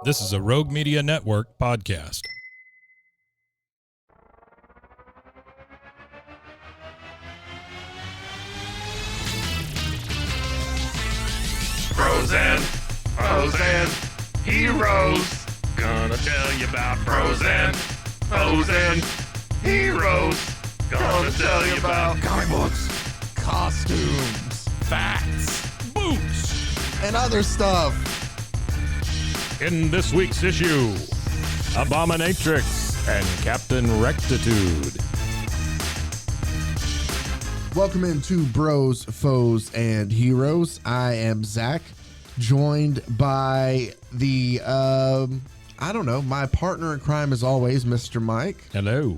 This is a Rogue Media Network podcast. Bros and hoes and heroes. Gonna tell you about bros and hoes and heroes. Gonna tell you about comic books, costumes, facts, Boots! and other stuff. In this week's issue, Abominatrix and Captain Rectitude. Welcome into Bros, Foes, and Heroes. I am Zach, joined by the, my partner in crime as always, Mr. Mike. Hello.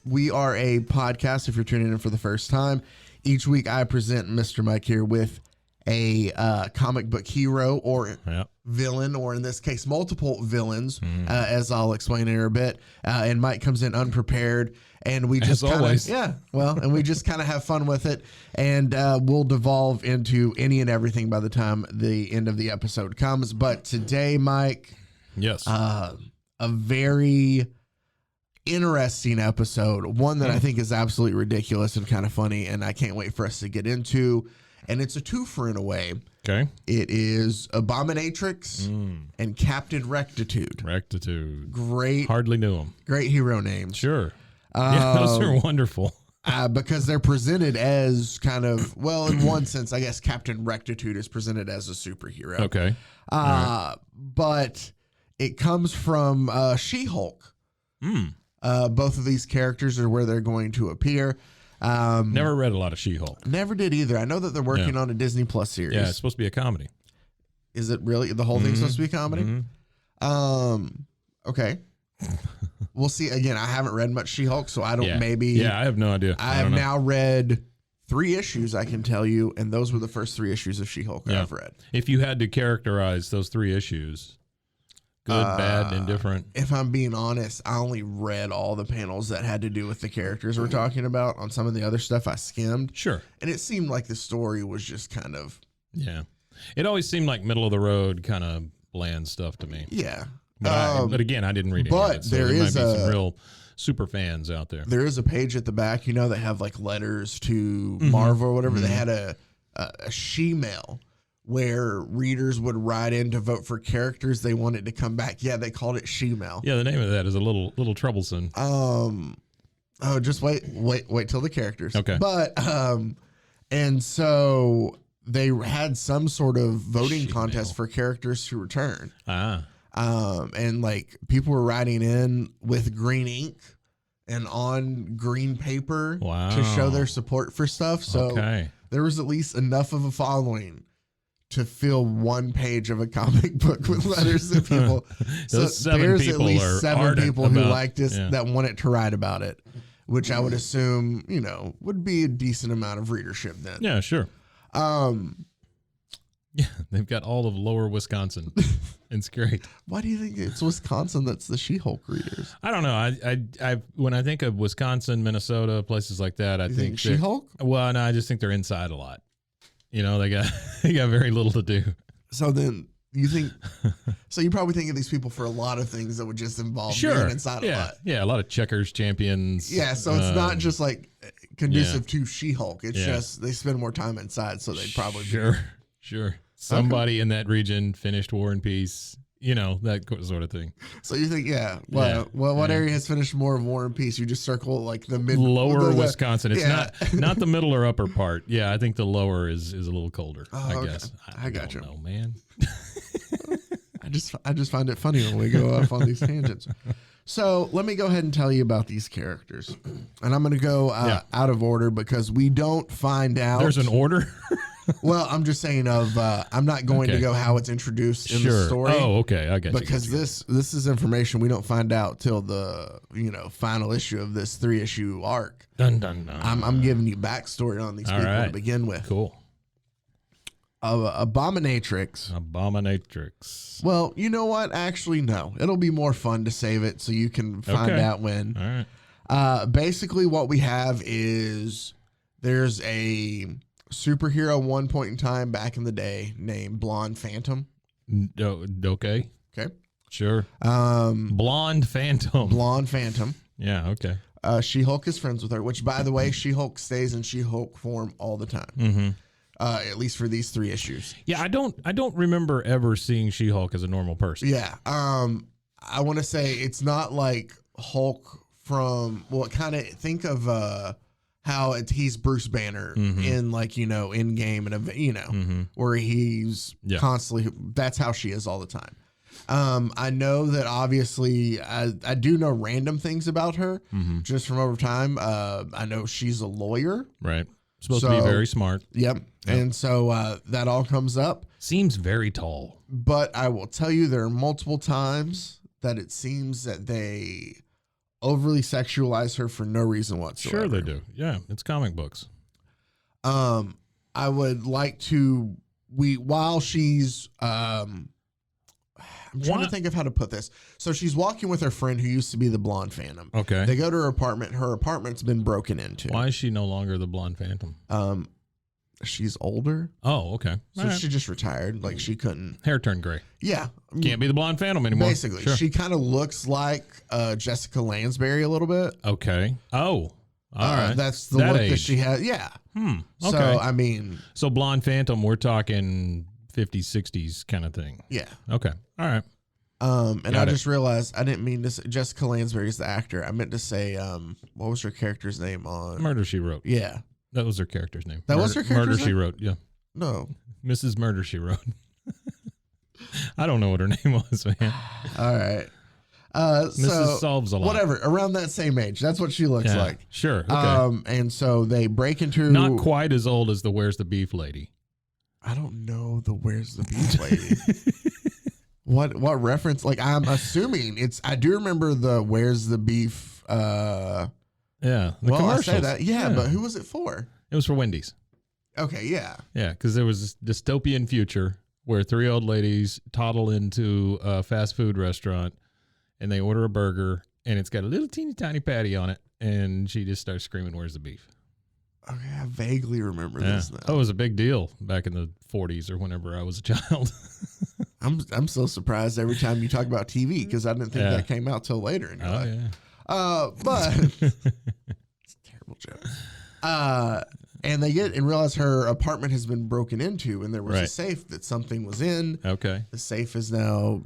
We are a podcast, if you're tuning in for the first time. Each week I present Mr. Mike here with a comic book hero or villain, or in this case, multiple villains, as I'll explain in a bit. And Mike comes in unprepared, and we just and we just kind of have fun with it, and we'll devolve into any and everything by the time the end of the episode comes. But today, Mike, yes, a very interesting episode, one that I think is absolutely ridiculous and kind of funny, and I can't wait for us to get into. And it's a twofer in a way. Okay. It is Abominatrix and Captain Rectitude. Rectitude. Great. Hardly knew him. Great hero names. Sure. Yeah, those are wonderful. Because they're presented as kind of, well, in one sense, I guess Captain Rectitude is presented as a superhero. Okay. But it comes from She-Hulk. Both of these characters are where they're going to appear. Never read a lot of She-Hulk. Never did either. I know that they're working on a Disney Plus series. Yeah, it's supposed to be a comedy. Is it really? The whole thing's supposed to be a comedy? Okay. We'll see. Again, I haven't read much She-Hulk, so I don't Yeah, I have no idea. I have now read 3 issues, I can tell you, and those were the first 3 issues of She-Hulk I've read. If you had to characterize those 3 issues, good, bad, indifferent. If I'm being honest, I only read all the panels that had to do with the characters we're talking about. On some of the other stuff, I skimmed. Sure. And it seemed like the story was just kind of... Yeah. It always seemed like middle of the road, kind of bland stuff to me. Yeah. But again, I didn't read any of it, so there might be some real super fans out there. There is a page at the back, that have like letters to Marvel or whatever. They had a she-mail where readers would write in to vote for characters they wanted to come back. Yeah, they called it she-mail. Yeah, the name of that is a little troublesome. Just wait till the characters. Okay. But and so they had some sort of voting contest for characters to return. And like people were writing in with green ink and on green paper to show their support for stuff. So there was at least enough of a following to fill 1 page of a comic book with letters to people. So there's at least 7 people who liked this that wanted to write about it, which I would assume, would be a decent amount of readership then. Yeah, sure. Yeah, they've got all of lower Wisconsin. It's great. Why do you think it's Wisconsin that's the She-Hulk readers? I don't know. I when I think of Wisconsin, Minnesota, places like that, I think She-Hulk? Well, no, I just think they're inside a lot. They got very little to do. So then you think, so you probably think of these people for a lot of things that would just involve being inside a lot. Yeah, a lot of checkers, champions. Yeah, so it's not just like conducive to She-Hulk. It's just they spend more time inside, so they'd probably Sure. Somebody in that region finished War and Peace, that sort of thing. So you think, what area has finished more of War and Peace? You just circle like the mid lower Wisconsin. It's not the middle or upper part. Yeah, I think the lower is a little colder. I guess. I got you. Oh man. I just find it funny when we go off on these tangents. So let me go ahead and tell you about these characters, and I'm going to go out of order because we don't find out. There's an order. Well, I'm just saying I'm not going to go how it's introduced in the story. Oh, okay. I got you. Because this is information we don't find out till the final issue of this 3-issue arc. Dun dun dun. I'm giving you backstory on these people to begin with. Cool. Abominatrix. Well, you know what? Actually, no. It'll be more fun to save it so you can find out when. All right. Basically, what we have is there's a superhero one point in time back in the day named Blonde Phantom. Okay. Okay. Sure. Blonde Phantom. Blonde Phantom. Yeah. Okay. She-Hulk is friends with her, which, by the way, She-Hulk stays in She-Hulk form all the time. Mm-hmm. At least for these 3 issues. Yeah, I don't remember ever seeing She-Hulk as a normal person. Yeah. I want to say it's not like Hulk from, well, kind of think of how he's Bruce Banner in like, in game and, where he's constantly, that's how she is all the time. I know that obviously I do know random things about her just from over time. I know she's a lawyer. Right. Supposed to be very smart. Yep. And so that all comes up. Seems very tall. But I will tell you there are multiple times that it seems that they overly sexualize her for no reason whatsoever. Sure they do. Yeah, it's comic books. I would like to while she's I'm trying to think of how to put this. So she's walking with her friend who used to be the Blonde Phantom. Okay. They go to her apartment. Her apartment's been broken into. Why is she no longer the Blonde Phantom? She's older. Oh, okay. So she just retired. Like she couldn't. Hair turned gray. Yeah. Can't be the Blonde Phantom anymore. Basically. Sure. She kind of looks like Jessica Lansbury a little bit. Okay. Oh. All right. That's the look that she has. Yeah. Okay. So, I mean. So Blonde Phantom, we're talking 50s, 60s kind of thing. Yeah. Okay. All right. And I just realized I didn't mean to say Jessica Lansbury is the actor. I meant to say, what was her character's name on Murder, She Wrote. Yeah. That was her character's name. That was her character's Murder, name? She Wrote. Yeah. No. Mrs. Murder, She Wrote. I don't know what her name was, man. All right. Mrs. So Solves a lot. whatever, around that same age. That's what she looks like. Sure. Okay. And so they break into Not quite as old as the Where's the Beef lady. I don't know the Where's the Beef lady. What reference? Like I'm assuming it's. I do remember the Where's the Beef. Yeah. Well, I say that. Yeah, but who was it for? It was for Wendy's. Okay. Yeah. Yeah, because there was this dystopian future where 3 old ladies toddle into a fast food restaurant and they order a burger and it's got a little teeny tiny patty on it and she just starts screaming, "Where's the beef?" Okay, I vaguely remember this now. That was a big deal back in the 40s or whenever I was a child. I'm so surprised every time you talk about TV because I didn't think that came out till later in your life. Yeah. But it's a terrible joke. And they get and realize her apartment has been broken into, and there was a safe that something was in. Okay. The safe has now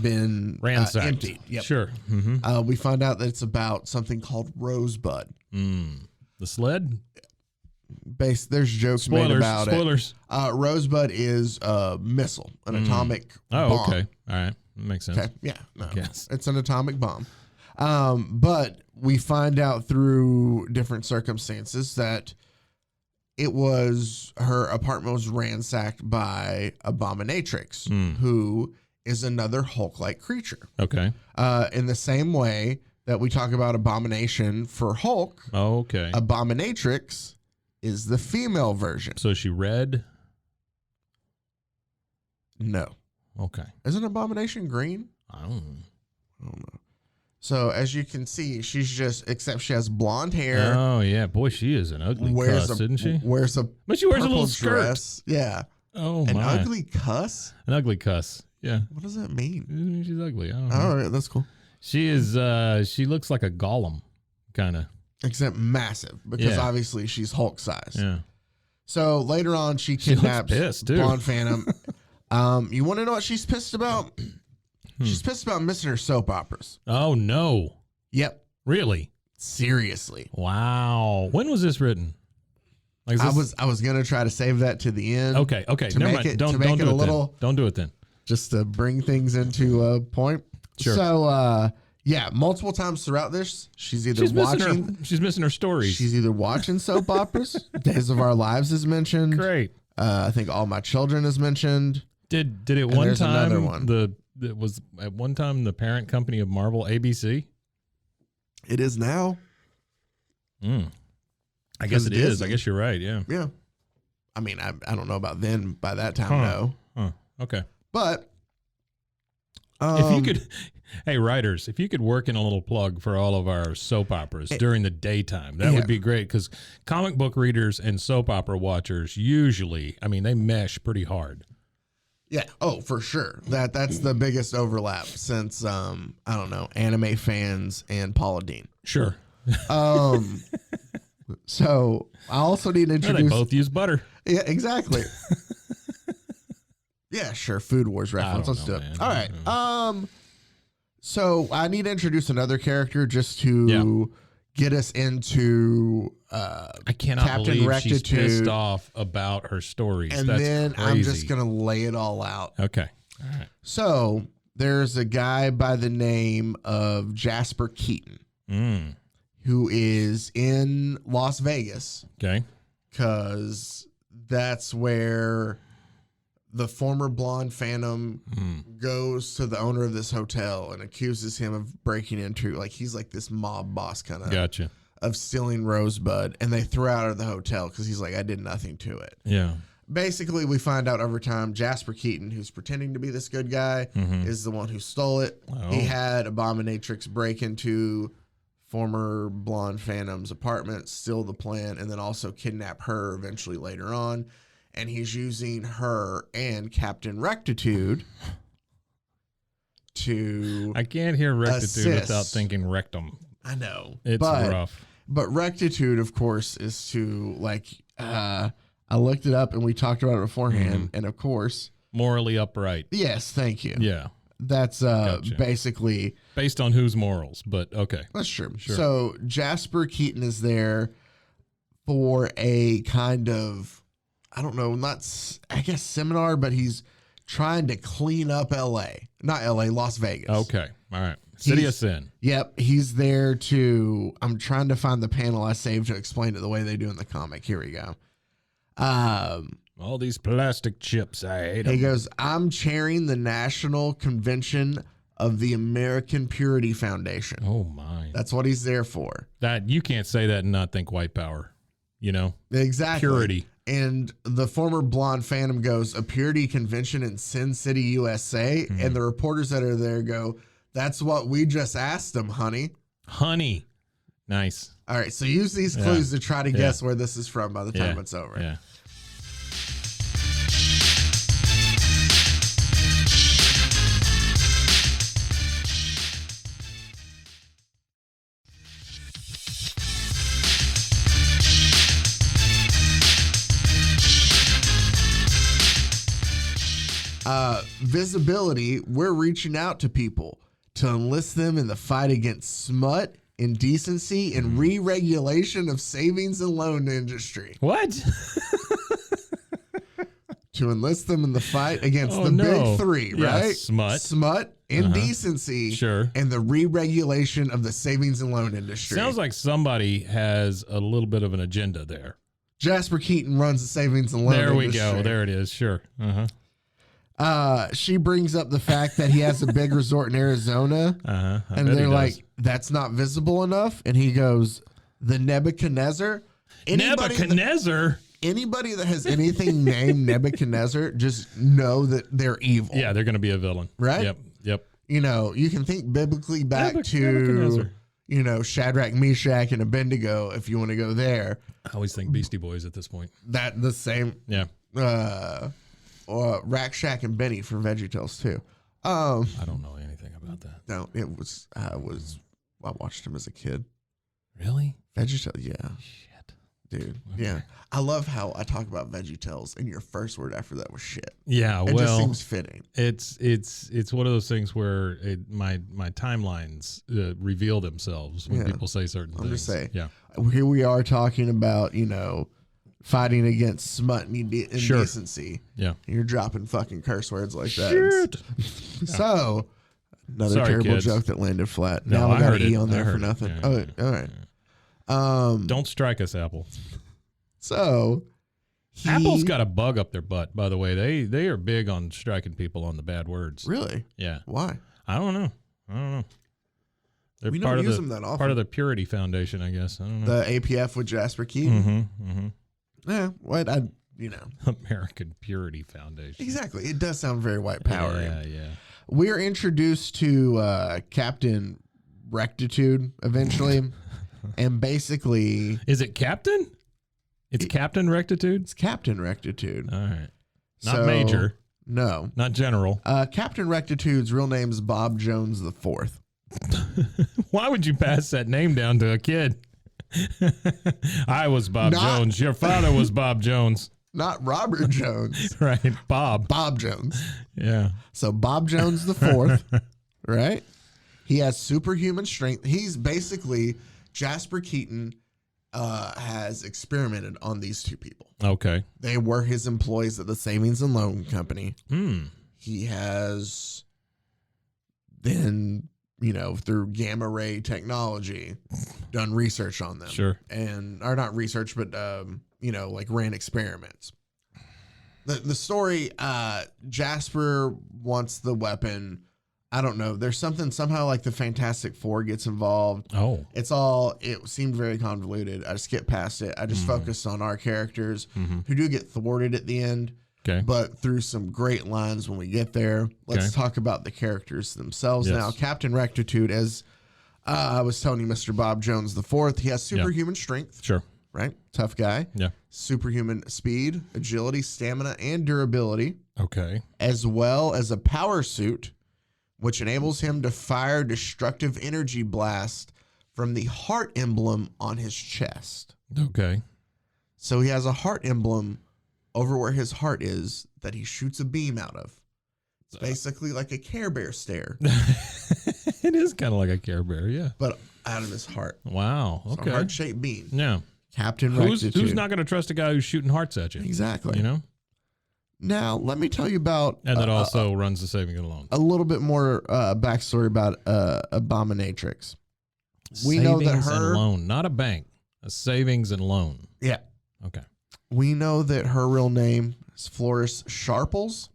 been ransacked, emptied. Yep. Sure. We find out that it's about something called Rosebud. The sled. There's jokes made about it. Rosebud is a missile, an atomic bomb. Oh, okay. All right. That makes sense. Okay. Yeah. No, it's an atomic bomb. But we find out through different circumstances that it was her apartment was ransacked by Abominatrix, who is another Hulk-like creature. Okay. In the same way that we talk about Abomination for Hulk. Oh, okay. Abominatrix is the female version. So is she red? No. Okay. Isn't Abomination green? I don't know. So as you can see, she's except she has blonde hair. Oh yeah, boy, she is an ugly cuss, isn't she? But she wears a little skirt. Dress. Yeah. Oh my. An my. ugly cuss? An ugly cuss. Yeah. What does that mean? She's ugly. I don't know. All right, that's cool. She is. She looks like a golem, kind of. Except massive, because obviously she's Hulk size. Yeah. So later on, she kidnaps Blonde Phantom. You want to know what she's pissed about? She's pissed about missing her soap operas. Oh no! Yep. Really? Seriously? Wow. When was this written? Like I was gonna try to save that to the end. Okay. To make it a little. Don't do it then. Just to bring things into a point. Sure. So multiple times throughout this, she's missing her stories. She's either watching soap operas. Days of Our Lives is mentioned. Great. I think All My Children is mentioned. Did it one time? Another one. It was at one time the parent company of Marvel, ABC. It is now. I guess it is. I guess you're right. Yeah. Yeah. I mean, I don't know about then. By that time, no. Okay. But if you could, hey writers, if you could work in a little plug for all of our soap operas during the daytime, that would be great. Because comic book readers and soap opera watchers usually, I mean, they mesh pretty hard. Yeah. Oh, for sure. That's the biggest overlap since I don't know, anime fans and Paula Deen. Sure. So I also need to introduce. They both use butter. Yeah, exactly. Yeah, sure. Food Wars reference. Let's do it. Man. All right. So I need to introduce another character just to get us into I cannot Captain believe Rectitude. she's pissed off about her stories. And That's then crazy. I'm just gonna lay it all out. Okay. All right. So there's a guy by the name of Jasper Keaton who is in Las Vegas. Okay. Because that's where the former blonde Phantom goes to the owner of this hotel and accuses him of breaking into, like, he's like this mob boss kind of. Gotcha. Of stealing Rosebud, and they throw out of the hotel because he's like, I did nothing to it. Yeah. Basically, we find out over time Jasper Keaton, who's pretending to be this good guy, is the one who stole it. Oh. He had Abominatrix break into former blonde Phantom's apartment, steal the plan, and then also kidnap her eventually later on. And he's using her and Captain Rectitude to I can't hear rectitude assist. without thinking rectum. I know. It's rough. But rectitude, of course, is to, like, I looked it up and we talked about it beforehand. And of course, Morally upright. yes, thank you. Yeah. That's Gotcha. basically, Based on whose morals, but okay. that's true. Sure. So Jasper Keaton is there for a kind of, I don't know, I guess seminar, but he's trying to clean up Las Vegas. Okay. All right. City of He's- Sin. Yep, he's there to. I'm trying to find the panel I saved to explain it the way they do in the comic. Here we go. All these plastic chips. I hate He them. goes, I'm chairing the National Convention of the American Purity Foundation. Oh, my. That's what he's there for. That you can't say that and not think white power. You know? Exactly. Purity. And the former blonde Phantom goes, a purity convention in Sin City, USA. And the reporters that are there go, that's what we just asked them, honey. Honey. Nice. All right, so use these clues to try to guess where this is from by the time it's over. Yeah. Visibility, we're reaching out to people to enlist them in the fight against smut, indecency, and re-regulation of savings and loan industry. What? To enlist them in the fight against Oh, the no. big three, Yeah, right? smut. Indecency, Sure. and the re-regulation of the savings and loan industry. Sounds like somebody has a little bit of an agenda there. Jasper Keaton runs the savings and loan There we industry. go. There it is. Sure. She brings up the fact that he has a big resort in Arizona. And they're like, that's not visible enough. And he goes, the Nebuchadnezzar. Nebuchadnezzar? Anybody that has anything named Nebuchadnezzar, just know that they're evil. Yeah, they're going to be a villain. Right? Yep. You know, you can think biblically back to, Nebuchadnezzar. you know, Shadrach, Meshach, and Abednego if you want to go there. I always think Beastie Boys at this point. That the same. Yeah. Rack Shack and Benny for VeggieTales too. I don't know anything about that. No, it was I watched him as a kid. Really? VeggieTales, yeah. Shit. Dude, yeah. I love how I talk about VeggieTales and your first word after that was shit. Yeah, It just well, seems fitting. it's one of those things where my timelines reveal themselves when people say certain things. I'm just saying. Yeah. Here we are talking about, you know, fighting against smut and indecency. Yeah. And you're dropping fucking curse words like that. Shit. So, another Sorry, terrible kids. joke that landed flat. No, now we I got heard an E it. on I there heard for it. nothing. Yeah, All right. Don't strike us, Apple. So Apple's got a bug up their butt, by the way. They are big on striking people on the bad words. Really? Yeah. Why? I don't know. They're We part don't of use the them that often. part of the Purity Foundation, I guess. I don't know. The APF with Jasper Keaton. Yeah, what American Purity Foundation. exactly. It does sound very white power. Yeah. We're introduced to Captain Rectitude eventually, and basically Is it Captain? It's Captain Rectitude? it's Captain Rectitude. All right. Not Major. No. Not General. Captain Rectitude's real name is Bob Jones the Fourth. Why would you pass that name down to a kid? I was Bob Jones. Your father was Bob Jones. Not Robert Jones. Right. Bob Jones. Yeah. So Bob Jones the Fourth, right? He has superhuman strength. He's basically Jasper Keaton has experimented on these two people. Okay. They were his employees at the Savings and Loan Company. He has then, through gamma ray technology, done research on them. Sure. Or not research, but, ran experiments. The story, Jasper wants the weapon. I don't know. There's somehow like the Fantastic Four gets involved. Oh. It seemed very convoluted. I skipped past it. I just focused on our characters who do get thwarted at the end. Okay. But through some great lines when we get there. Let's talk about the characters themselves now. Captain Rectitude, as I was telling you, Mr. Bob Jones the Fourth, he has superhuman strength. Sure. Right? Tough guy. Yeah. Superhuman speed, agility, stamina, and durability. Okay. As well as a power suit, which enables him to fire destructive energy blast from the heart emblem on his chest. Okay. So he has a heart emblem over where his heart is that he shoots a beam out of. It's basically like a Care Bear stare. It is kind of like a Care Bear, yeah. But out of his heart. Wow. Okay. It's a heart-shaped beam. Yeah. Captain Rectitude. Who's not going to trust a guy who's shooting hearts at you? Exactly. Now, let me tell you about... And that also runs the Saving and Loan. A little bit more backstory about Abominatrix. We Savings know that and loan, not a bank. A savings and loan. Yeah. Okay. We know that her real name is Florence Sharples.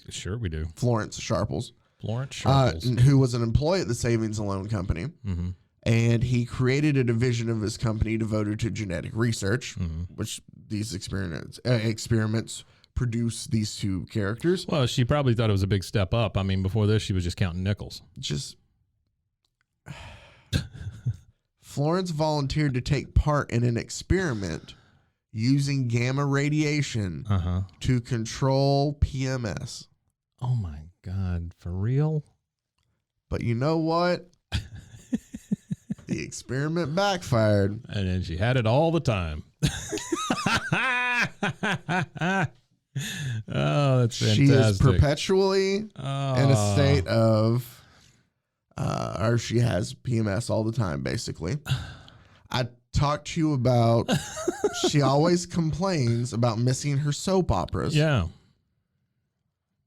Sure we do. Florence Sharples. Florence Sharples. Who was an employee at the Savings and Loan Company. Mm-hmm. And he created a division of his company devoted to genetic research, which these experiments produce these two characters. Well, she probably thought it was a big step up. I mean, before this, she was just counting nickels. Florence volunteered to take part in an experiment using gamma radiation to control PMS. Oh my God, for real? But you know what? The experiment backfired. And then she had it all the time. Oh, that's fantastic. She is perpetually in a state of, or she has PMS all the time, basically. I talked to you about, she always complains about missing her soap operas. Yeah.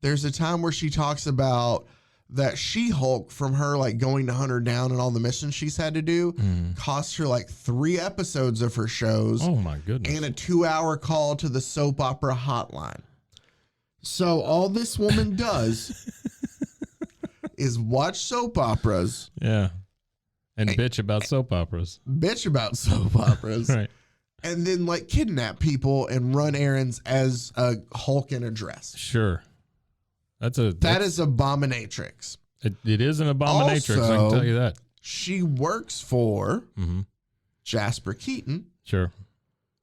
There's a time where she talks about that She-Hulk, from her like going to hunt her down and all the missions she's had to do, cost her like 3 episodes of her shows. Oh my goodness. And a 2-hour call to the soap opera hotline. So all this woman does is watch soap operas. Yeah. And bitch about soap operas. Bitch about soap operas. Right. And then like kidnap people and run errands as a Hulk in a dress. Sure. That is Abominatrix. It is an Abominatrix, Also, I can tell you that. She works for Jasper Keaton. Sure.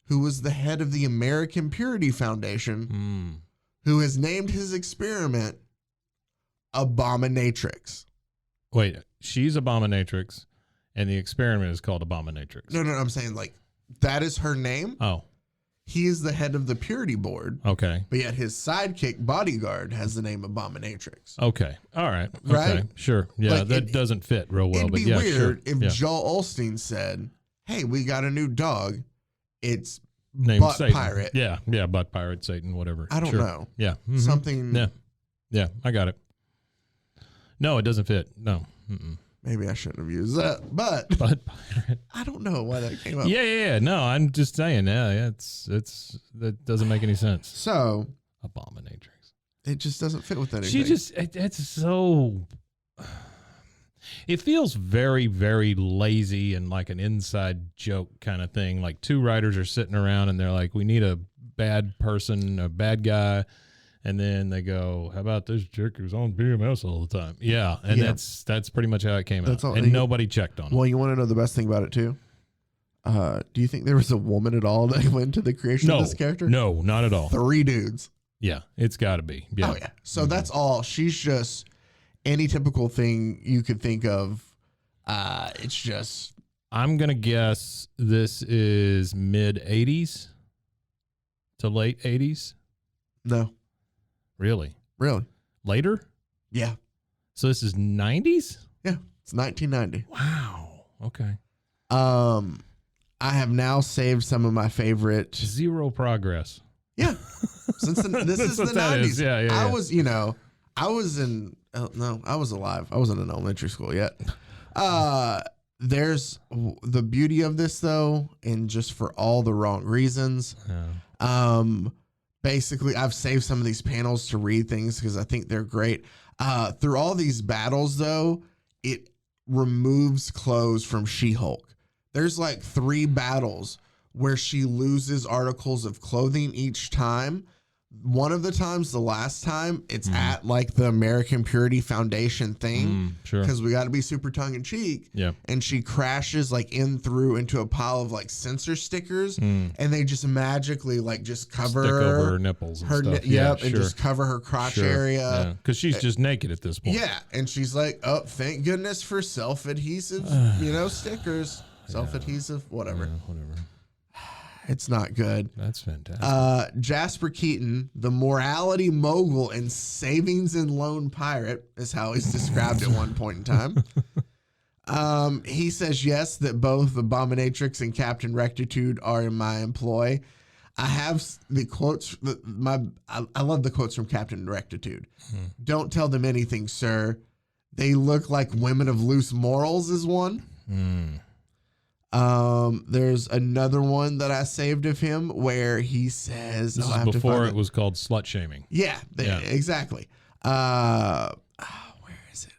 Who was the head of the American Purity Foundation, who has named his experiment Abominatrix. Wait, she's Abominatrix, and the experiment is called Abominatrix. No, I'm saying like that is her name. Oh. He is the head of the Purity Board. Okay. But yet his sidekick bodyguard has the name Abominatrix. Okay. All right. Right? Okay. Sure. Yeah, like that doesn't fit real well. It'd but be yeah, weird sure. if Joel Osteen said, "Hey, we got a new dog. It's named Butt Satan. Pirate." Yeah. Butt Pirate, Satan, whatever. I don't know. Yeah. Something. Yeah. I got it. No, it doesn't fit. No. Maybe I shouldn't have used that, but Butt Pirate. I don't know why that came up. Yeah. No, I'm just saying. Yeah. It's that doesn't make any sense. So Abominatrix. It just doesn't fit with anything. She just, it's so, it feels very, very lazy and like an inside joke kind of thing. Like 2 writers are sitting around and they're like, we need a bad person, a bad guy. And then they go, how about this jerk who's on PMS all the time? Yeah. And that's pretty much how it came out. And nobody checked on it. Well, you want to know the best thing about it too? Do you think there was a woman at all that went into the creation of this character? No, not at all. 3 dudes. Yeah, it's got to be. Yeah. Oh yeah. So that's all. She's just any typical thing you could think of. It's just. I'm gonna guess this is mid 80s to late 80s. No. Really? Later? Yeah. So this is 90s? Yeah. It's 1990. Wow. Okay. I have now saved some of my favorite. Zero progress. Yeah. This is the 90s. Yeah. I was, I was in, no, I was alive. I wasn't in elementary school yet. There's the beauty of this though, and just for all the wrong reasons. Yeah. Basically I've saved some of these panels to read things because I think they're great. Through all these battles though, it removes clothes from She-Hulk. There's like 3 battles where she loses articles of clothing each time. One of the times, the last time, it's at like the American Purity Foundation thing. Sure. Because we got to be super tongue in cheek. Yeah. And she crashes like into a pile of like sensor stickers. And they just magically like just cover Stick over her nipples and stuff. And just cover her crotch area. Because she's just naked at this point. Yeah. And she's like, oh, thank goodness for self-adhesive, stickers. Self-adhesive, whatever. Yeah, whatever. It's not good. That's fantastic. Jasper Keaton, the morality mogul and savings and loan pirate, is how he's described at one point in time. He says yes, that both Abominatrix and Captain Rectitude are in my employ. I have the quotes. I love the quotes from Captain Rectitude. Don't tell them anything, sir. They look like women of loose morals is one. There's another one that I saved of him where he says, this is before it was called slut shaming. Yeah, exactly. Where is it?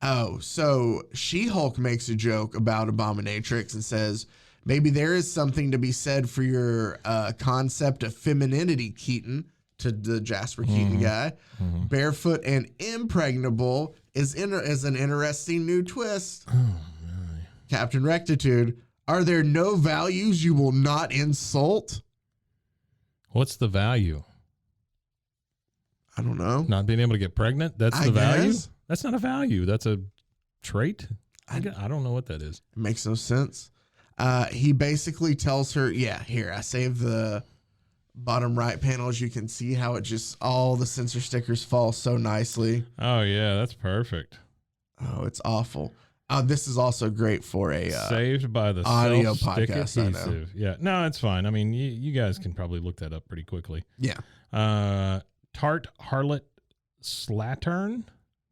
Oh, so She-Hulk makes a joke about Abominatrix and says, maybe there is something to be said for your concept of femininity, Keaton, to the Jasper Keaton guy. Barefoot and impregnable is an interesting new twist. Captain Rectitude, are there no values you will not insult? What's the value? I don't know. Not being able to get pregnant? That's the value? Guess. That's not a value. That's a trait? I don't know what that is. It makes no sense. He basically tells her, here, I saved the bottom right panel. As you can see how it just, all the sensor stickers fall so nicely. Oh, yeah, that's perfect. Oh, it's awful. This is also great for a saved by the audio self-stick podcast. I know. adhesive. Yeah, no, it's fine. I mean, you guys can probably look that up pretty quickly. Yeah. Tart Harlot Slattern,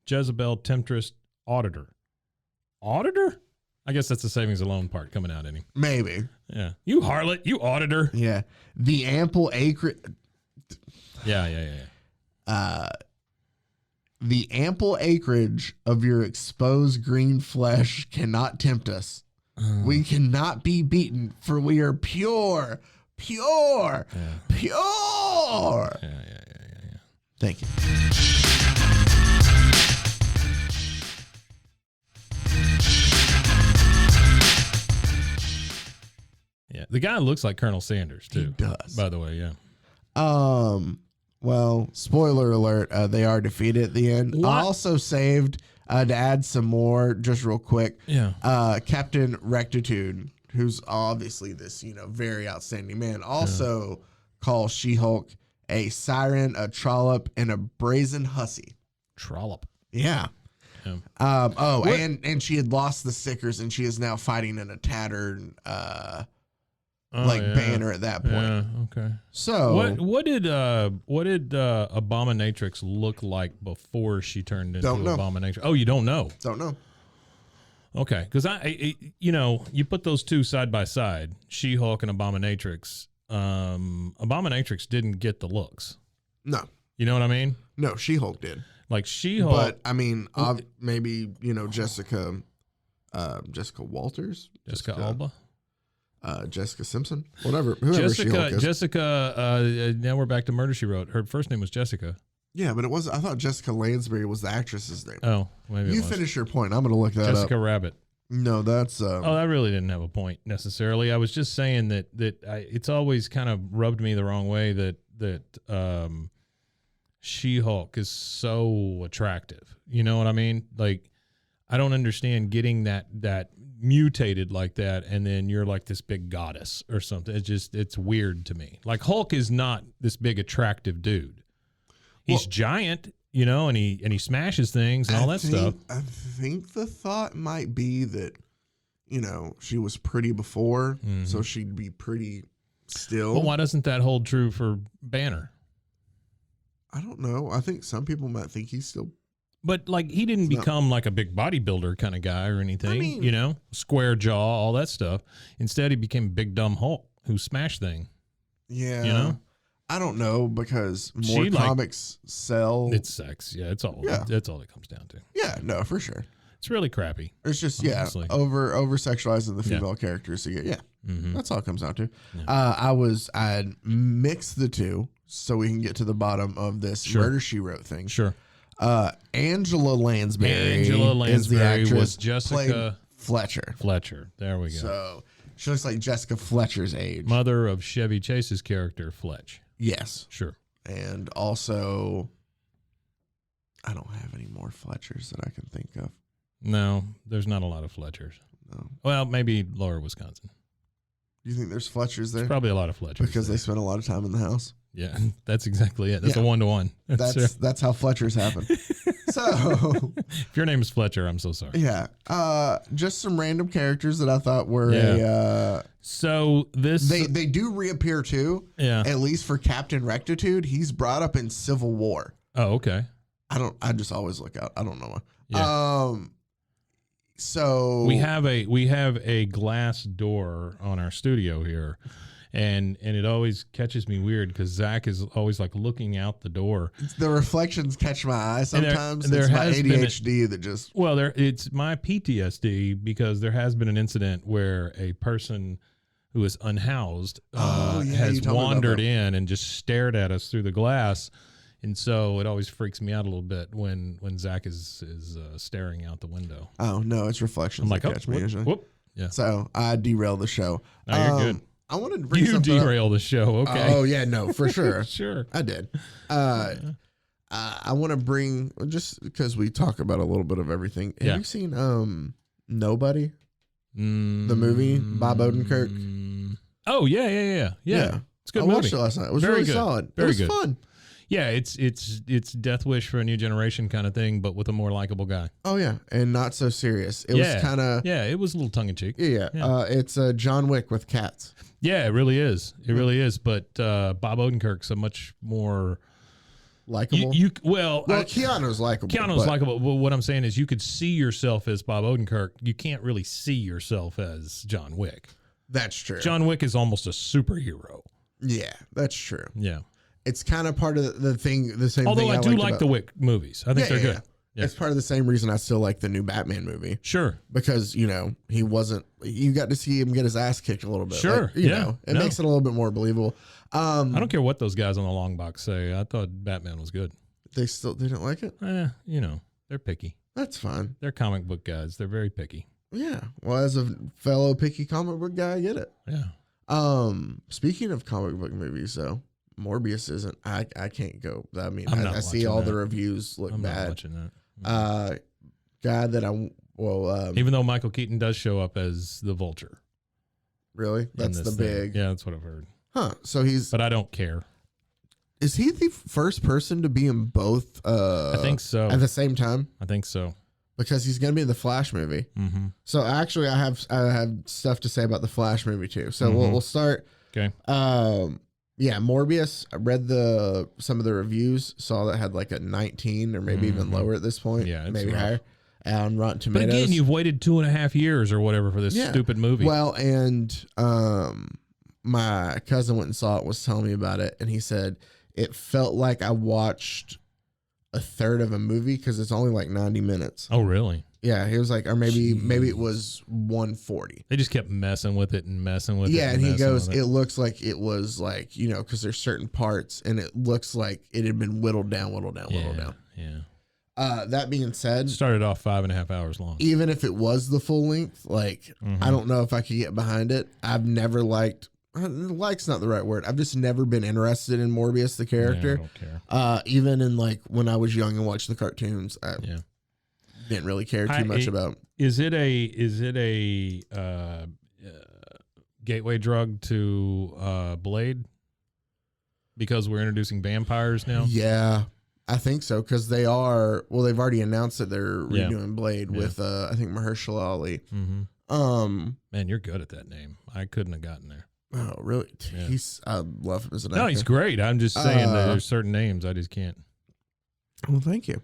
Jezebel Temptress Auditor. Auditor? I guess that's the savings and loan part coming out in him. Maybe. Yeah. You harlot, you auditor. Yeah. The ample acreage. Yeah. The ample acreage of your exposed green flesh cannot tempt us. We cannot be beaten, for we are pure. Yeah. Thank you. Yeah. The guy looks like Colonel Sanders too. He does. By the way, yeah. Well, spoiler alert, they are defeated at the end. What? I also saved to add some more, just real quick. Yeah. Captain Rectitude, who's obviously this, very outstanding man, also calls She-Hulk a siren, a trollop, and a brazen hussy. Trollop. Yeah. Yeah. And she had lost the stickers, and she is now fighting in a tattered banner at that point. Yeah, okay. So what did Abominatrix look like before she turned into Abominatrix? Oh, you don't know? Don't know. Okay, because you put those two side by side, She-Hulk and Abominatrix. Abominatrix didn't get the looks. No. You know what I mean? No, She-Hulk did. Like She-Hulk. But I mean, maybe Jessica Walters, Jessica Alba. Jessica Simpson, whoever She-Hulk is. Jessica. Now we're back to Murder, She Wrote. Her first name was Jessica. Yeah, but it was. I thought Jessica Lansbury was the actress's name. Oh, maybe you finish your point. I'm going to look that Jessica up. Rabbit. No, that's. I really didn't have a point necessarily. I was just saying that it's always kind of rubbed me the wrong way that She-Hulk is so attractive. You know what I mean? Like, I don't understand getting that mutated like that, and then you're like this big goddess or something. It's weird to me. Like, Hulk is not this big attractive dude. He's giant, you know, and he smashes things and all that stuff. I think the thought might be that, you know, she was pretty before, so she'd be pretty still. But why doesn't that hold true for Banner? I don't know. I think some people might think he's still. But, like, he didn't become like a big bodybuilder kind of guy or anything, I mean, you know, square jaw, all that stuff. Instead, he became a big dumb Hulk who smashed things. Yeah. You know? I don't know, because more comics sell. It's sex. Yeah, that's all it comes down to. Yeah, no, for sure. It's really crappy. It's just, honestly. over sexualizing the female characters to get, that's all it comes down to. Yeah. I mixed the two so we can get to the bottom of this Murder, She Wrote thing. Sure. Angela Lansbury. Is the actress, was Jessica Fletcher. There we go. So she looks like Jessica Fletcher's age. Mother of Chevy Chase's character, Fletch. Yes. Sure. And also, I don't have any more Fletchers that I can think of. No, there's not a lot of Fletchers. No. Well, maybe Lower Wisconsin. Do you think there's Fletchers there? There's probably a lot of Fletchers. Because they spend a lot of time in the house. Yeah, that's exactly it. That's a 1-to-1. That's how Fletchers happen. So, if your name is Fletcher, I'm so sorry. Yeah. Just some random characters that I thought were so this they do reappear too. Yeah. At least for Captain Rectitude, he's brought up in Civil War. Oh, okay. I just always look out. I don't know why. Yeah. So we have a glass door on our studio here, and it always catches me weird because Zach is always like looking out the door. The reflections catch my eye sometimes. And it's my ADHD that just it's my PTSD because there has been an incident where a person who is unhoused has wandered in and just stared at us through the glass. And so it always freaks me out a little bit when Zach is staring out the window. Oh no, it's reflections. I'm like, that catch me usually. Whoop. Yeah. So I derail the show. No, you're good. I wanted to bring something derail the show. Okay. Oh yeah, no, for sure. Sure. I did. I want to bring, just because we talk about a little bit of everything. Have you seen Nobody? The movie, Bob Odenkirk. Oh yeah. It's a good movie. I watched it last night. It was really solid. Very good. Fun. Yeah, it's Death Wish for a New Generation kind of thing, but with a more likable guy. Oh yeah, and not so serious. It was kind of it was a little tongue in cheek. Yeah. It's John Wick with cats. Yeah, it really is. It really is. But Bob Odenkirk's a much more likable. Keanu's likable. Keanu's likable. But what I'm saying is, you could see yourself as Bob Odenkirk. You can't really see yourself as John Wick. That's true. John Wick is almost a superhero. Yeah, that's true. Yeah. It's kind of part of the thing, the same Although thing. I do like the Wick movies. I think they're good. Yeah. It's part of the same reason I still like the new Batman movie. Sure. Because, you got to see him get his ass kicked a little bit. Sure. It makes it a little bit more believable. I don't care what those guys on the long box say. I thought Batman was good. They didn't like it? They're picky. That's fine. They're comic book guys. They're very picky. Yeah. Well, as a fellow picky comic book guy, I get it. Yeah. Speaking of comic book movies, though, Morbius isn't. I can't go. I mean, I see all the reviews look I'm bad. Not watching that. Guy that even though Michael Keaton does show up as the Vulture. Really? That's the big. Yeah, that's what I've heard. Huh. So but I don't care. Is he the first person to be in both? I think so. At the same time. I think so. Because he's going to be in the Flash movie. Mm-hmm. So actually, I have stuff to say about the Flash movie too. So we'll start. Okay. Yeah, Morbius. I read some of the reviews. Saw that had like a 19 or maybe even lower at this point. Yeah, maybe rough. higher. On Rotten Tomatoes. But again, you've waited 2.5 years or whatever for this stupid movie. Well, and my cousin went and saw it. Was telling me about it, and he said it felt like I watched a third of a movie because it's only like 90 minutes. Oh, really? Yeah, he was like, or maybe it was 140. They just kept messing with it and messing with it. Yeah, and he goes, it looks like it was like, because there's certain parts, and it looks like it had been whittled down. Yeah. That being said, started off 5.5 hours long. Even if it was the full length, like I don't know if I could get behind it. I've never liked like's not the right word. I've just never been interested in Morbius, the character. Yeah, I don't care. Even in like when I was young and watched the cartoons, I didn't really care too much about. Is it a gateway drug to Blade? Because we're introducing vampires now? Yeah, I think so. Because they've already announced that they're redoing Blade with, I think, Mahershala Ali. Mm-hmm. Man, you're good at that name. I couldn't have gotten there. Oh, really? Yeah. I love him as an actor. No, he's great. I'm just saying that there's certain names I just can't. Well, thank you.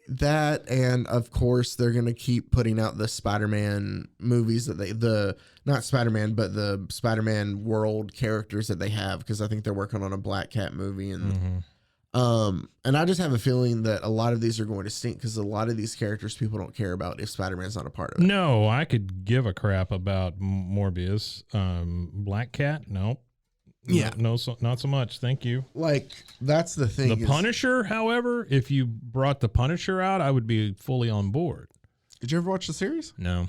That, and of course they're gonna keep putting out the Spider-Man movies that not Spider-Man, but the Spider-Man world characters that they have, because I think they're working on a Black Cat movie, and and I just have a feeling that a lot of these are going to stink because a lot of these characters people don't care about if Spider-Man's not a part of it. No, I could give a crap about Morbius. Black Cat, no. Yeah. No, not so much. Thank you. Like, that's the thing. The Punisher, however, if you brought the Punisher out, I would be fully on board. Did you ever watch the series? No.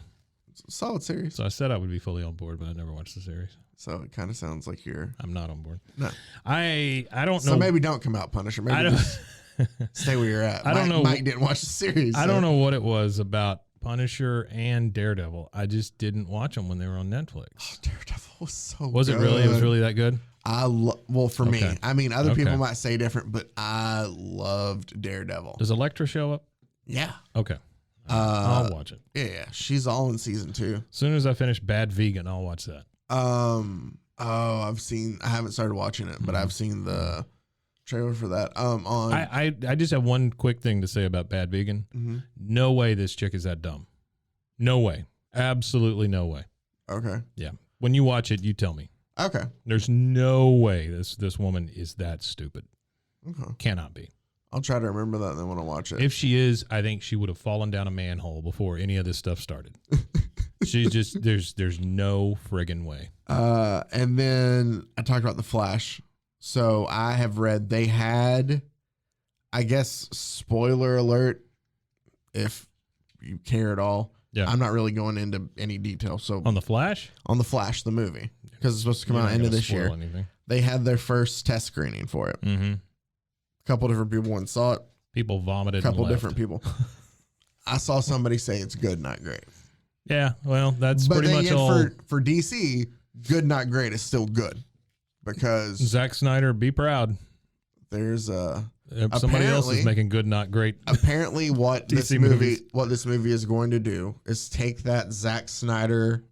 It's a solid series. So I said I would be fully on board, but I never watched the series. So it kind of sounds like I'm not on board. No. I don't know. So maybe don't come out Punisher. Maybe just stay where you're at. I don't know. Mike didn't watch the series. I don't know what it was about Punisher and Daredevil. I just didn't watch them when they were on Netflix. Oh, Daredevil was so good. Was it really? It was really that good? Well, for me, I mean, other people might say different, but I loved Daredevil. Does Elektra show up? Yeah. Okay. I'll watch it. Yeah. She's all in season 2. As soon as I finish Bad Vegan, I'll watch that. I haven't started watching it, but I've seen the trailer for that. I just have one quick thing to say about Bad Vegan. Mm-hmm. No way this chick is that dumb. No way. Absolutely no way. Okay. Yeah. When you watch it, you tell me. Okay. There's no way this woman is that stupid. Okay. Cannot be. I'll try to remember that then when I watch it. If she is, I think she would have fallen down a manhole before any of this stuff started. She's just there's no friggin' way. And then I talked about the Flash. So I have read they had, I guess, spoiler alert, if you care at all. Yeah. I'm not really going into any detail. So on the Flash, the movie, because it's supposed to come out end of this year. Anything. They had their first test screening for it. Mm-hmm. A couple different people went and saw it. People vomited. A couple and left. different people. I saw somebody say it's good, not great. Yeah, well, that's but pretty much all. For DC, good, not great is still good, because Zack Snyder, be proud. There's somebody else is making good, not great. Apparently, what this movies. movie is going to do is take that Zack Snyder.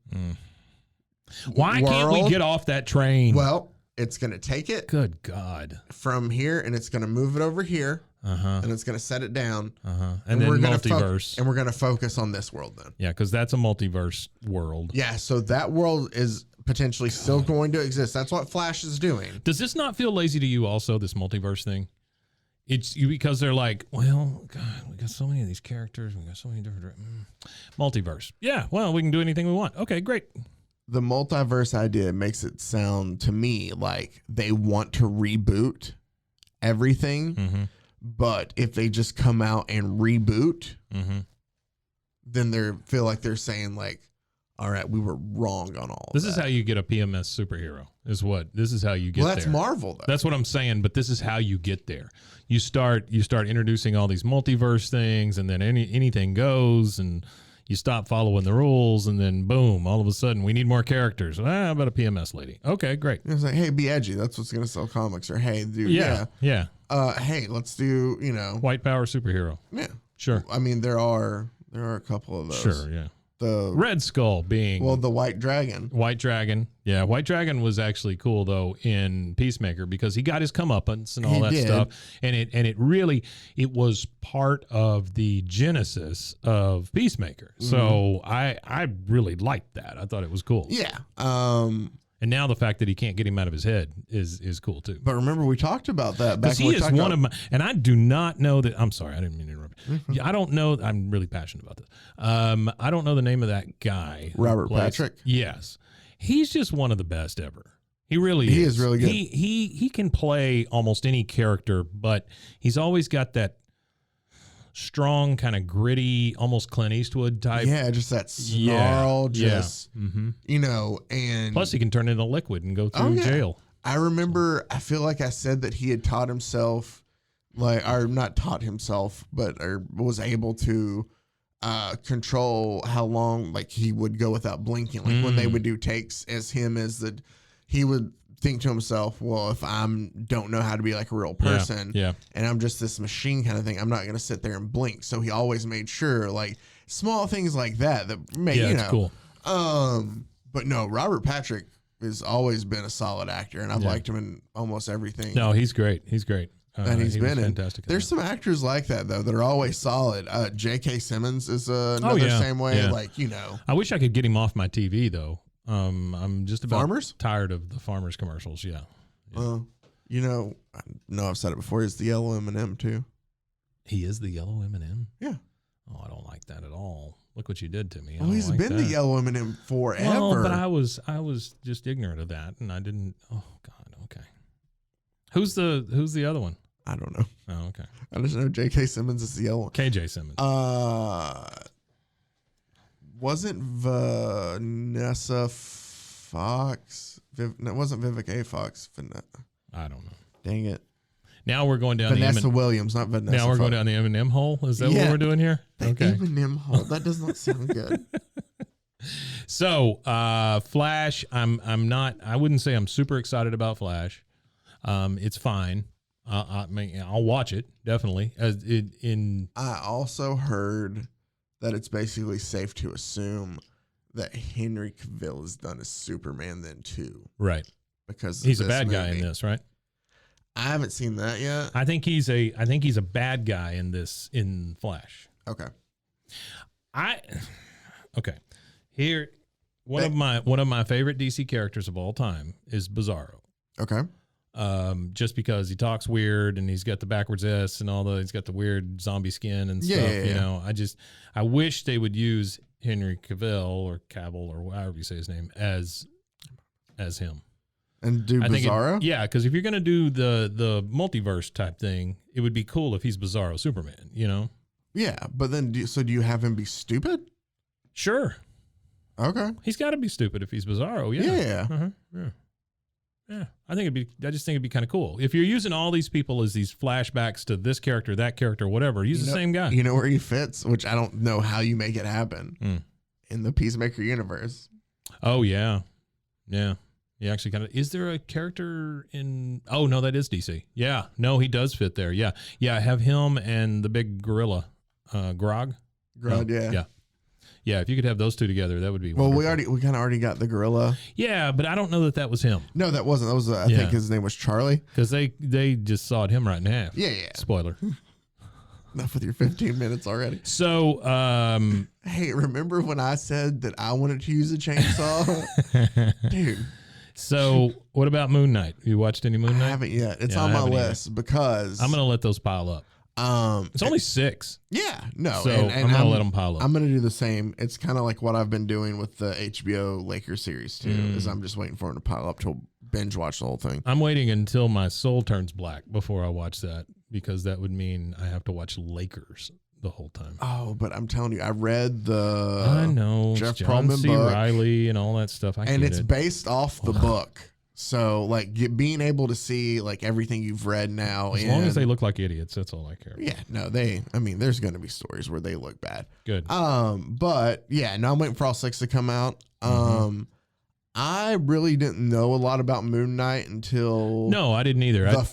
Why can't we get off that train? Well, it's going to take it. Good God. From here, and it's going to move it over here. Uh-huh. And it's going to set it down. Uh-huh. And then multiverse. And we're going to focus on this world then. Yeah, because that's a multiverse world. Yeah, so that world is potentially still going to exist. That's what Flash is doing. Does this not feel lazy to you also, this multiverse thing? It's because they're like, well, God, we got so many of these characters. We got so many different... multiverse. Yeah, well, we can do anything we want. Okay, great. The multiverse idea makes it sound to me like they want to reboot everything. Mm-hmm. But if they just come out and reboot, then they feel like they're saying like, all right, we were wrong on all this. This is how you get a PMS superhero is what, this is how you get there. Well, that's Marvel though. That's what I'm saying. But this is how you get there. You start introducing all these multiverse things, and then anything goes, and you stop following the rules, and then boom, all of a sudden we need more characters. How about a PMS lady? Okay, great. It's like, hey, be edgy. That's what's going to sell comics. Or hey, dude, yeah. Hey, let's do, white power superhero. Yeah, sure. I mean, there are a couple of those. Sure, yeah. The Red Skull being the White Dragon. White Dragon, yeah. White Dragon was actually cool though in Peacemaker because he got his comeuppance and all that stuff, and it really was part of the genesis of Peacemaker. So I really liked that. I thought it was cool. Yeah. And now the fact that he can't get him out of his head is cool too. But remember, we talked about that back. Because he is one of my, and I do not know that. I'm sorry, I didn't mean to interrupt. I don't know. I'm really passionate about this. I don't know the name of that guy. Robert Patrick. Yes, he's just one of the best ever. He really is. He is really good. He can play almost any character, but he's always got that strong, kind of gritty, almost Clint Eastwood type. Yeah, just that snarl, and plus he can turn into liquid and go through jail. I remember, I feel like I said that he had taught himself, or not taught himself, but was able to control how long, he would go without blinking. Like when they would do takes he would think to himself, well, if don't know how to be like a real person, and I'm just this machine kind of thing, I'm not going to sit there and blink. So he always made sure, small things like that made, it's cool. But no, Robert Patrick has always been a solid actor, and I've liked him in almost everything. No, he's great. He's great. And he's been fantastic. There's some actors like that though that are always solid. J.K. Simmons is another same way. Yeah. I wish I could get him off my TV though. I'm just about tired of the Farmers commercials. Yeah. I know I've said it before. He's the yellow M&M too. He is the yellow M&M. Yeah. Oh, I don't like that at all. Look what you did to me. Oh, he's been the yellow M&M forever. Well, but I was just ignorant of that, and I didn't. Oh God. Okay. Who's the other one? I don't know. Oh, okay. I just know J.K. Simmons is the yellow one. KJ Simmons. Wasn't Vanessa Fox? It wasn't Vivica A. Fox. I don't know. Dang it. Now we're going down Vanessa Williams, not Vanessa. Now we're going down the M&M hole. Is that what we're doing here? The M&M hole. That does not sound good. So, Flash. I wouldn't say I'm super excited about Flash. It's fine. I mean, I'll watch it definitely. I also heard that it's basically safe to assume that Henry Cavill is done as Superman then too. Right. Because he's a bad guy in this, right? I haven't seen that yet. I think he's a bad guy in Flash. Okay. Here, one of my favorite DC characters of all time is Bizarro. Okay. Just because he talks weird and he's got the backwards S and he's got the weird zombie skin and stuff. I wish they would use Henry Cavill or however you say his name as him. And do Bizarro? Because if you're going to do the multiverse type thing, it would be cool if he's Bizarro Superman, Yeah, but then do you have him be stupid? Sure. Okay. He's got to be stupid if he's Bizarro. Yeah. Yeah. Uh-huh. Yeah. Yeah. I just think it'd be kind of cool. If you're using all these people as these flashbacks to this character, that character, whatever, use the same guy. You know where he fits, which I don't know how you make it happen in the Peacemaker universe. Oh, yeah. Yeah. He actually kind of, is there a character in, oh no, that is DC. Yeah. No, he does fit there. Yeah. Yeah. Have him and the big gorilla, Grog. Yeah. Yeah. If you could have those two together, that would be well, wonderful. we kind of already got the gorilla. Yeah. But I don't know that was him. No, that wasn't. That was, I think his name was Charlie. Cause they just sawed him right in half. Yeah. Spoiler. Enough with your 15 minutes already. So, hey, remember when I said that I wanted to use a chainsaw? Dude. So, what about Moon Knight? You watched any Moon Knight? I haven't yet. It's on my list because I'm going to let those pile up. It's only 6. Yeah, no. So and I'm going to let them pile up. I'm going to do the same. It's kind of like what I've been doing with the HBO Lakers series too. Is I'm just waiting for them to pile up to binge watch the whole thing. I'm waiting until my soul turns black before I watch that, because that would mean I have to watch Lakers the whole time. Oh, but I'm telling you, I read the Jeff John Pearlman C. book, Riley and all that stuff. And it's based off the book. So like being able to see like everything you've read now, as long as they look like idiots, that's all I care about. Yeah, no, there's going to be stories where they look bad. Good. But yeah, now I'm waiting for all 6 to come out. I really didn't know a lot about Moon Knight until I didn't either. The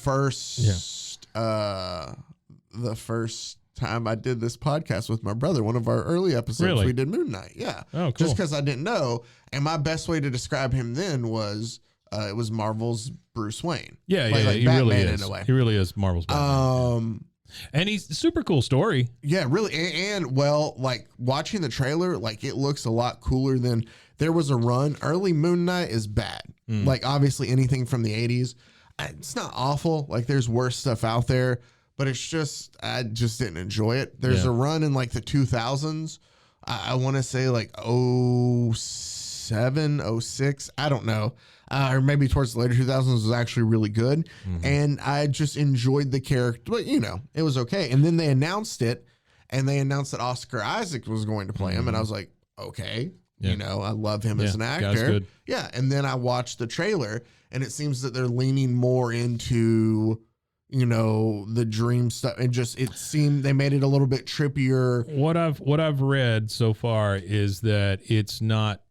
first time I did this podcast with my brother, one of our early episodes, we did Moon Knight. Yeah. Oh, cool. Just because I didn't know. And my best way to describe him then was it was Marvel's Bruce Wayne. Yeah, like he Batman really is. In a way. He really is Marvel's Batman. And he's a super cool story. Yeah, really. And well, like watching the trailer, like it looks a lot cooler than there was a run. Early Moon Knight is bad. Like obviously anything from the 80s. It's not awful. Like there's worse stuff out there, but it's just, I just didn't enjoy it. There's a run in like the 2000s. I want to say like 07, 06. I don't know. Or maybe towards the later 2000s was actually really good. And I just enjoyed the character, but it was okay. And then they announced it and they announced that Oscar Isaac was going to play him, and I was like, okay, Yeah. you know, I love him as an Guy's actor. good. Yeah, and then I watched the trailer, and it seems that they're leaning more into, you know, the dream stuff, and just it seemed they made it a little bit trippier. What I've read so far is that it's not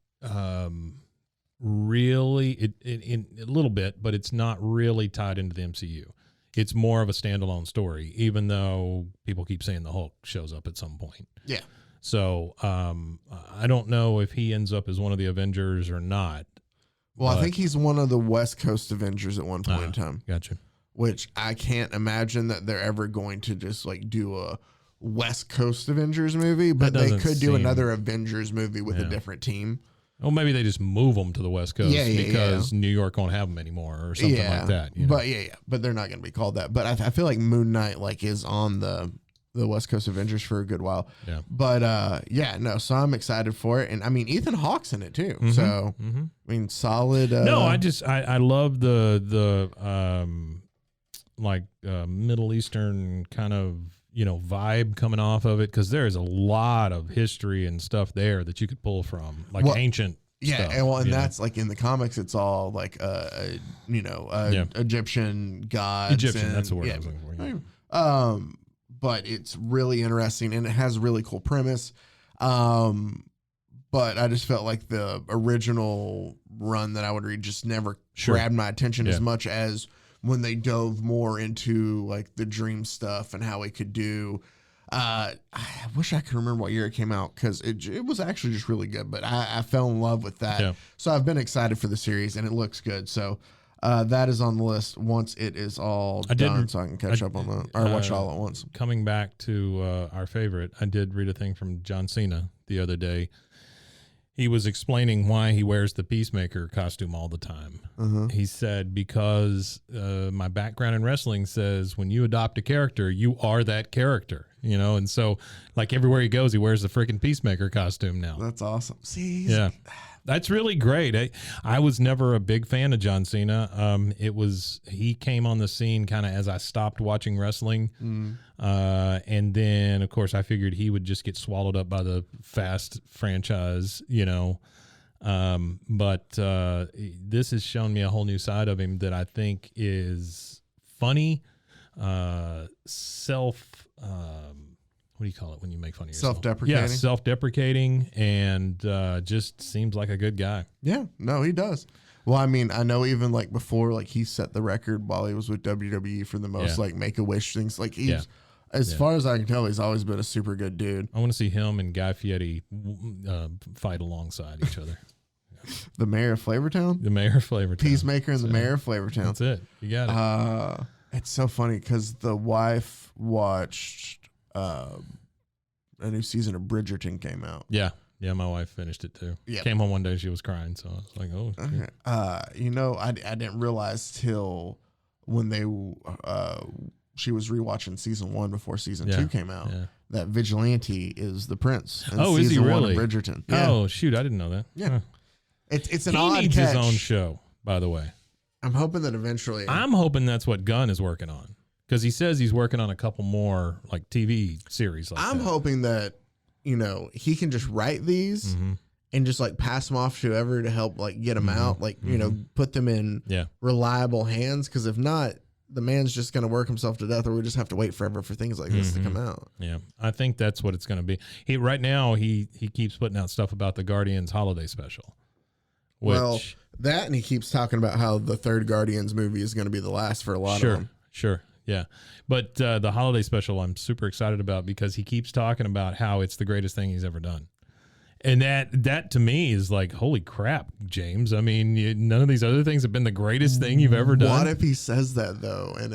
really in a little bit, but it's not really tied into the MCU. It's more of a standalone story, even though people keep saying the Hulk shows up at some point. Yeah. So I don't know if he ends up as one of the Avengers or not. Well, I think he's one of the West Coast Avengers at one point in time. Gotcha. Which I can't imagine that they're ever going to just like do a West Coast Avengers movie, but they could do another Avengers movie with a different team. Well, maybe they just move them to the West Coast because New York won't have them anymore or something like that. You know? But they're not going to be called that. But I feel like Moon Knight like is on the West Coast Avengers for a good while. Yeah. But so I'm excited for it, and I mean Ethan Hawke's in it too. Mm-hmm. So I mean, solid. No, I love the Middle Eastern kind of, you know, vibe coming off of it, because there is a lot of history and stuff there that you could pull from, like ancient stuff, and that's like in the comics, it's all like Egyptian gods. Egyptian, that's the word I was looking for. Yeah. But it's really interesting, and it has a really cool premise. But I just felt like the original run that I would read just never grabbed my attention as much as when they dove more into like the dream stuff and how it could do. I wish I could remember what year it came out, because it was actually just really good, but I fell in love with that. Yeah. So I've been excited for the series, and it looks good. So that is on the list once it is all done, so I can catch up on that, or watch it all at once. Coming back to our favorite, I did read a thing from John Cena the other day. He was explaining why he wears the Peacemaker costume all the time. He said, because my background in wrestling says when you adopt a character, you are that character, you know? And so like everywhere he goes, he wears the freaking Peacemaker costume now. That's awesome. See? Yeah. That's really great. I was never a big fan of John Cena. He came on the scene kind of as I stopped watching wrestling. And then, of course, I figured he would just get swallowed up by the Fast franchise, you know. But this has shown me a whole new side of him that I think is funny, what do you call it when you make fun of yourself? Self-deprecating. Yeah, self-deprecating, and just seems like a good guy. Yeah, no, he does. Well, I mean, I know even like before, like he set the record while he was with WWE for the most like Make-A-Wish things. Like he's, as far as I can tell, he's always been a super good dude. I want to see him and Guy Fieri fight alongside each other. The mayor of Flavortown? The mayor of Flavortown. Peacemaker and the mayor of Flavortown. That's it. You got it. It's so funny because the wife watched a new season of Bridgerton came out. Yeah, my wife finished it too. Yeah, came home one day, she was crying, so I was like, "Oh." Okay. You know, I didn't realize till when she was rewatching season 1 before season 2 came out that Vigilante is the prince. Is he really? Bridgerton. Yeah. Oh shoot, I didn't know that. Yeah, huh. It's an he odd needs catch. his own show, by the way. I'm hoping that eventually. I'm hoping that's what Gunn is working on, because he says he's working on a couple more like TV series. I'm hoping that, you know, he can just write these and just like pass them off to whoever to help like get them out, like you know, put them in reliable hands. Because if not, the man's just going to work himself to death, or we just have to wait forever for things like this to come out. Yeah, I think that's what it's going to be. Right now he keeps putting out stuff about the Guardians holiday special. Well, that, and he keeps talking about how the third Guardians movie is going to be the last for a lot of them. Sure. Yeah. But the holiday special I'm super excited about, because he keeps talking about how it's the greatest thing he's ever done. And that to me is like, holy crap, James. I mean, none of these other things have been the greatest thing you've ever done. What if he says that though, and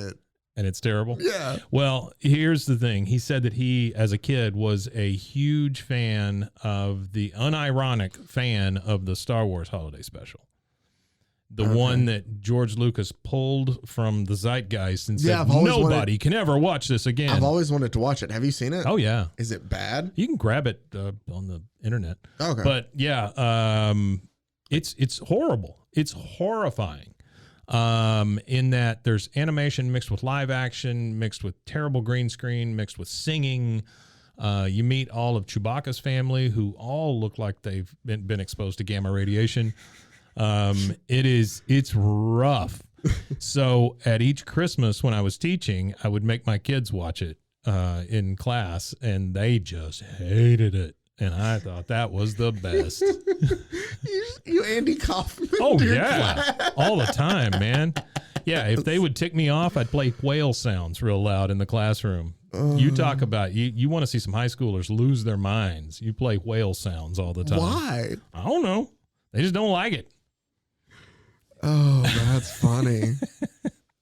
it's terrible? Yeah. Well, here's the thing. He said that he, as a kid, was a huge fan of the unironic fan of the Star Wars holiday special. The one that George Lucas pulled from the zeitgeist and said, nobody can ever watch this again. I've always wanted to watch it. Have you seen it? Oh, yeah. Is it bad? You can grab it on the internet. Okay. But, yeah, it's horrible. It's horrifying in that there's animation mixed with live action, mixed with terrible green screen, mixed with singing. You meet all of Chewbacca's family, who all look like they've been exposed to gamma radiation. It's rough. So at each Christmas when I was teaching, I would make my kids watch it in class, and they just hated it. And I thought that was the best. you Andy Kaufman. Oh, yeah. All the time, man. Yeah, if they would tick me off, I'd play whale sounds real loud in the classroom. You talk about, you want to see some high schoolers lose their minds. You play whale sounds all the time. Why? I don't know. They just don't like it. Oh, that's funny.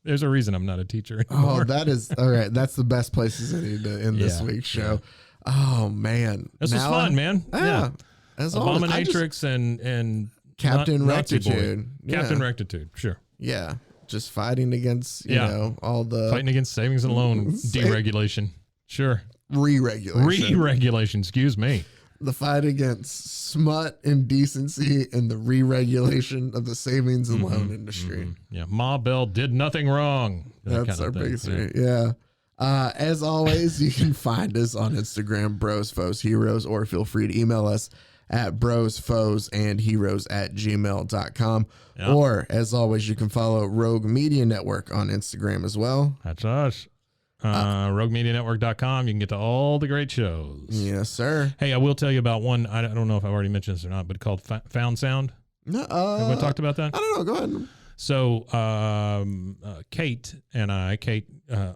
There's a reason I'm not a teacher anymore. Oh, that is, all right. That's the best places I need to end this week's show. Yeah. Oh, man. This was fun, man. Yeah. As Abominatrix and Captain Rectitude. Yeah. Captain Rectitude, sure. Yeah. Just fighting against, you know, all the... Fighting against savings and loan deregulation. Sure. Re-regulation. Excuse me. The fight against smut, indecency, and the re-regulation of the savings and loan industry. Yeah. Ma Bell did nothing wrong. That's our biggest thing. Yeah. As always, you can find us on Instagram, Bros, Foes, Heroes, or feel free to email us at brosfoesandheroes@gmail.com. Yep. Or, as always, you can follow Rogue Media Network on Instagram as well. That's us. RogueMediaNetwork.com. You can get to all the great shows. Yes, sir. Hey, I will tell you about one. I don't know if I've already mentioned this or not, but called Found Sound. No, have we talked about that? I don't know. Go ahead. So Kate and I, Kate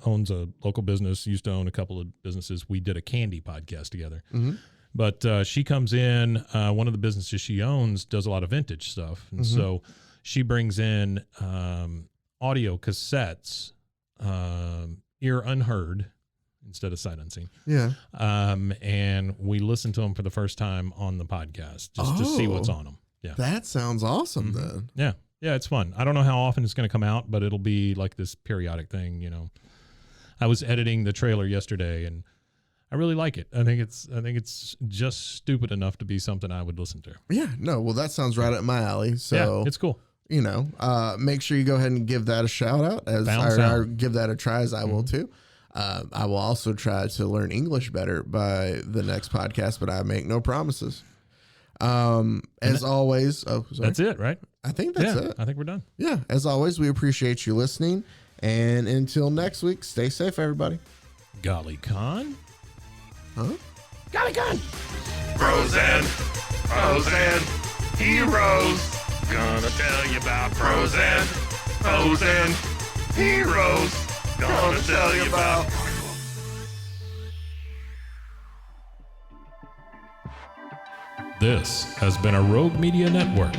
owns a local business, used to own a couple of businesses. We did a candy podcast together. Mm-hmm. But she comes in, one of the businesses she owns does a lot of vintage stuff. And so she brings in audio cassettes, ear unheard instead of sight unseen. Yeah. And we listen to them for the first time on the podcast just to see what's on them. Yeah. That sounds awesome then. Yeah. Yeah, it's fun. I don't know how often it's going to come out, but it'll be like this periodic thing, you know. I was editing the trailer yesterday, and I really like it. I think it's just stupid enough to be something I would listen to. Yeah, no, well, that sounds right up my alley. So yeah, it's cool. You know, make sure you go ahead and give that a shout out, as I give that a try, as I will too. I will also try to learn English better by the next podcast, but I make no promises. As always, sorry. That's it, right? I think that's it. I think we're done. Yeah. As always, we appreciate you listening. And until next week, stay safe, everybody. Golly con? Huh? Golly con! Bros and heroes. Gonna tell you about bros and heroes. Gonna tell you about... This has been a Rogue Media Network